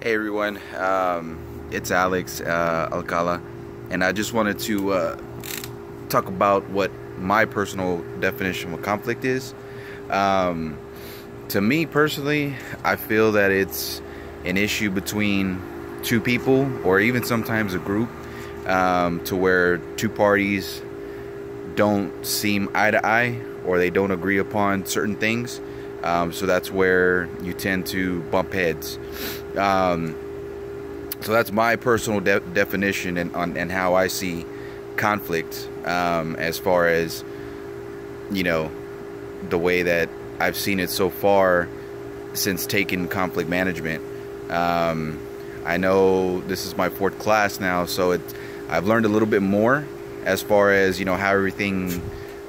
Hey everyone, it's Alex Alcala, and I just wanted to talk about what my personal definition of conflict is. To me personally, I feel that it's an issue between two people, or even sometimes a group, to where two parties don't seem eye to eye, or they don't agree upon certain things. So that's where you tend to bump heads. So that's my personal definition and how I see conflict, as far as, the way that I've seen it so far since taking conflict management. I know this is my fourth class now, so I've learned a little bit more as far as, how everything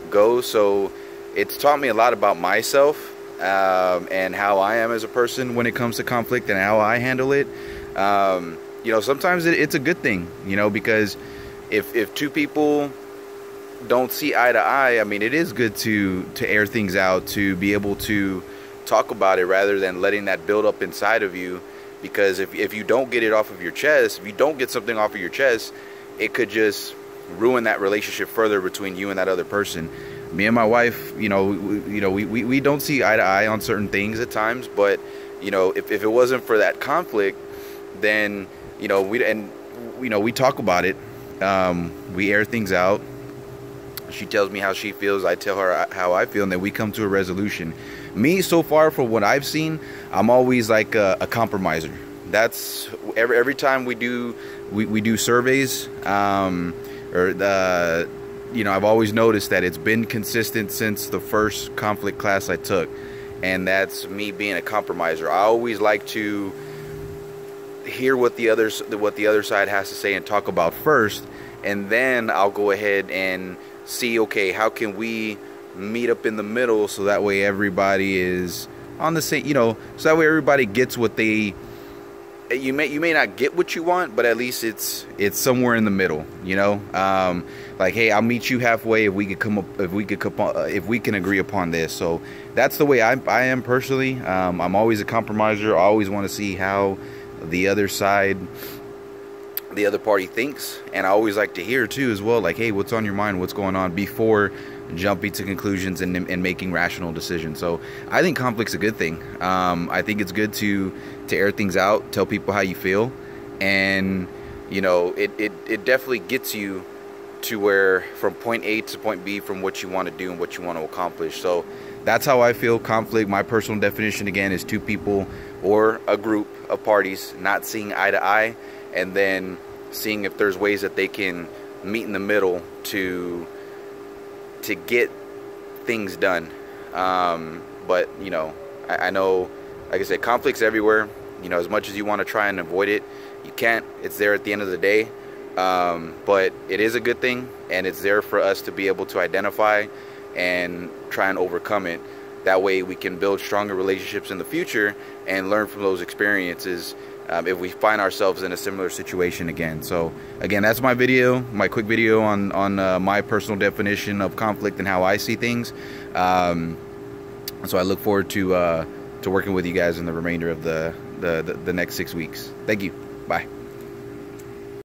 goes. So it's taught me a lot about myself, and how I am as a person when it comes to conflict and how I handle it. Sometimes it's a good thing, because if two people don't see eye to eye, I mean, it is good to air things out, to be able to talk about it rather than letting that build up inside of you. Because if you don't get it off of your chest, if you don't get something off of your chest, it could just ruin that relationship further between you and that other person. Me and my wife, we don't see eye to eye on certain things at times, but if it wasn't for that conflict, then we talk about it. We air things out. She tells me how she feels, I tell her how I feel, and then we come to a resolution. Me, so far, from what I've seen, I'm always like a compromiser. That's every time we do surveys, I've always noticed that it's been consistent since the first conflict class I took, and that's me being a compromiser. I always like to hear what the other side has to say and talk about first, and then I'll go ahead and see, okay, how can we meet up in the middle, so that way everybody is on the same, so that way everybody gets what they. You may not get what you want, but at least it's somewhere in the middle, like, hey, I'll meet you halfway if we can agree upon this. So that's the way I am personally. I'm always a compromiser. I always want to see how the other party thinks, and I always like to hear too as well, like, hey, what's on your mind, what's going on, before jumping to conclusions and making rational decisions. So I think conflict's a good thing. I think it's good to air things out, tell people how you feel, and it definitely gets you to where, from point A to point B, from what you want to do and what you want to accomplish. So that's how I feel conflict. My personal definition, again, is two people or a group of parties not seeing eye to eye, and then seeing if there's ways that they can meet in the middle to get things done. But I know, like I said, conflict's everywhere. As much as you want to try and avoid it, you can't. It's there at the end of the day. But it is a good thing, and it's there for us to be able to identify and try and overcome it. That way we can build stronger relationships in the future and learn from those experiences, if we find ourselves in a similar situation again. So again, that's my quick video on my personal definition of conflict and how I see things. So I look forward to working with you guys in the remainder of the next 6 weeks. Thank you. Bye.